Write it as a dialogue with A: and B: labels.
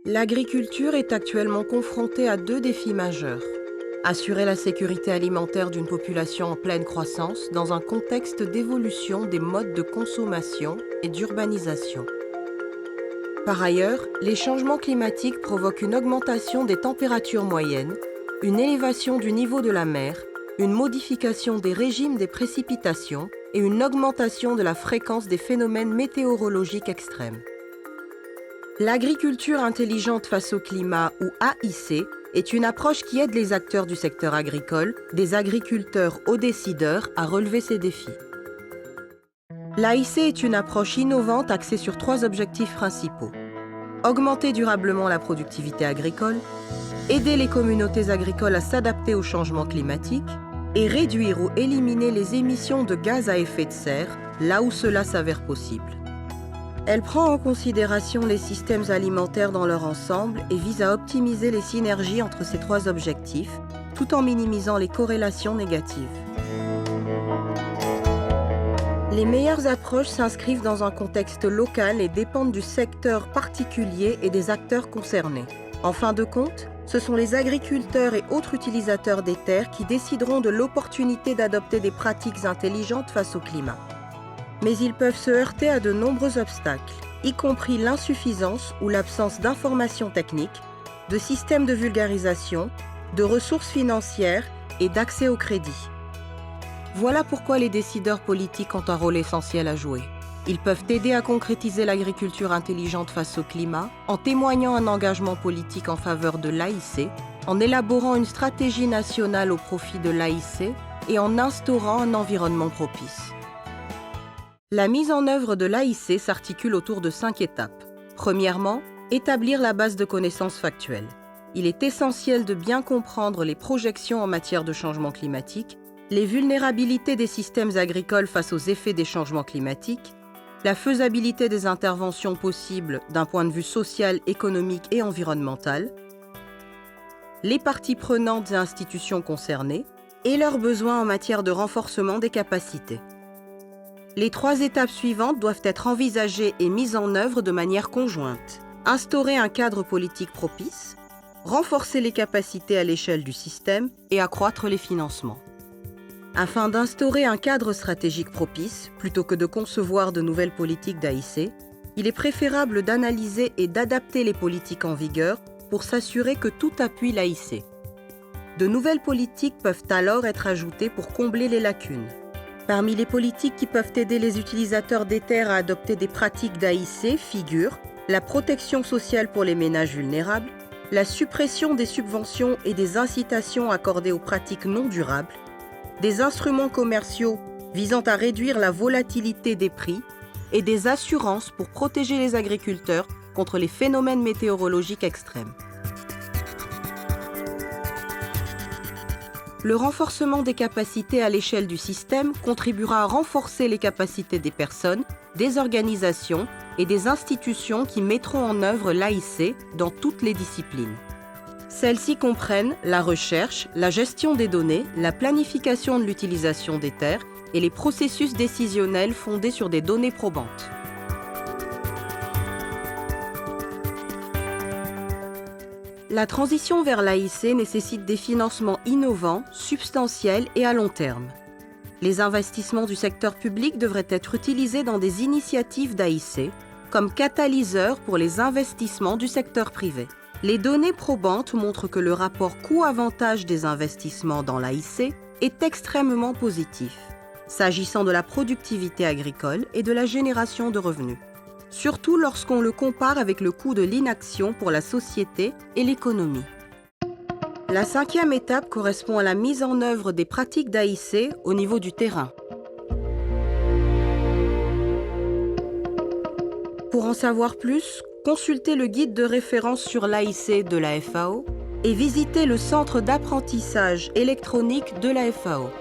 A: L'agriculture est actuellement confrontée à deux défis majeurs. Assurer la sécurité alimentaire d'une population en pleine croissance dans un contexte d'évolution des modes de consommation et d'urbanisation. Par ailleurs, les changements climatiques provoquent une augmentation des températures moyennes, une élévation du niveau de la mer, une modification des régimes des précipitations et une augmentation de la fréquence des phénomènes météorologiques extrêmes. L'agriculture intelligente face au climat, ou AIC, est une approche qui aide les acteurs du secteur agricole, des agriculteurs aux décideurs, à relever ces défis. L'AIC est une approche innovante axée sur trois objectifs principaux. Augmenter durablement la productivité agricole, aider les communautés agricoles à s'adapter au changement climatique et réduire ou éliminer les émissions de gaz à effet de serre là où cela s'avère possible. Elle prend en considération les systèmes alimentaires dans leur ensemble et vise à optimiser les synergies entre ces trois objectifs, tout en minimisant les corrélations négatives. Les meilleures approches s'inscrivent dans un contexte local et dépendent du secteur particulier et des acteurs concernés. En fin de compte, ce sont les agriculteurs et autres utilisateurs des terres qui décideront de l'opportunité d'adopter des pratiques intelligentes face au climat. Mais ils peuvent se heurter à de nombreux obstacles, y compris l'insuffisance ou l'absence d'informations techniques, de systèmes de vulgarisation, de ressources financières et d'accès au crédit. Voilà pourquoi les décideurs politiques ont un rôle essentiel à jouer. Ils peuvent aider à concrétiser l'agriculture intelligente face au climat en témoignant un engagement politique en faveur de l'AIC, en élaborant une stratégie nationale au profit de l'AIC et en instaurant un environnement propice. La mise en œuvre de l'AIC s'articule autour de 5 étapes. Premièrement, établir la base de connaissances factuelles. Il est essentiel de bien comprendre les projections en matière de changement climatique, les vulnérabilités des systèmes agricoles face aux effets des changements climatiques, la faisabilité des interventions possibles d'un point de vue social, économique et environnemental, les parties prenantes et institutions concernées, et leurs besoins en matière de renforcement des capacités. Les 3 étapes suivantes doivent être envisagées et mises en œuvre de manière conjointe. Instaurer un cadre politique propice, renforcer les capacités à l'échelle du système et accroître les financements. Afin d'instaurer un cadre stratégique propice, plutôt que de concevoir de nouvelles politiques d'AIC, il est préférable d'analyser et d'adapter les politiques en vigueur pour s'assurer que tout appuie l'AIC. De nouvelles politiques peuvent alors être ajoutées pour combler les lacunes. Parmi les politiques qui peuvent aider les utilisateurs des terres à adopter des pratiques d'AIC figurent la protection sociale pour les ménages vulnérables, la suppression des subventions et des incitations accordées aux pratiques non durables, des instruments commerciaux visant à réduire la volatilité des prix et des assurances pour protéger les agriculteurs contre les phénomènes météorologiques extrêmes. Le renforcement des capacités à l'échelle du système contribuera à renforcer les capacités des personnes, des organisations et des institutions qui mettront en œuvre l'AIC dans toutes les disciplines. Celles-ci comprennent la recherche, la gestion des données, la planification de l'utilisation des terres et les processus décisionnels fondés sur des données probantes. La transition vers l'AIC nécessite des financements innovants, substantiels et à long terme. Les investissements du secteur public devraient être utilisés dans des initiatives d'AIC comme catalyseurs pour les investissements du secteur privé. Les données probantes montrent que le rapport coût-avantage des investissements dans l'AIC est extrêmement positif, s'agissant de la productivité agricole et de la génération de revenus. Surtout lorsqu'on le compare avec le coût de l'inaction pour la société et l'économie. La 5e étape correspond à la mise en œuvre des pratiques d'AIC au niveau du terrain. Pour en savoir plus, consultez le guide de référence sur l'AIC de la FAO et visitez le centre d'apprentissage électronique de la FAO.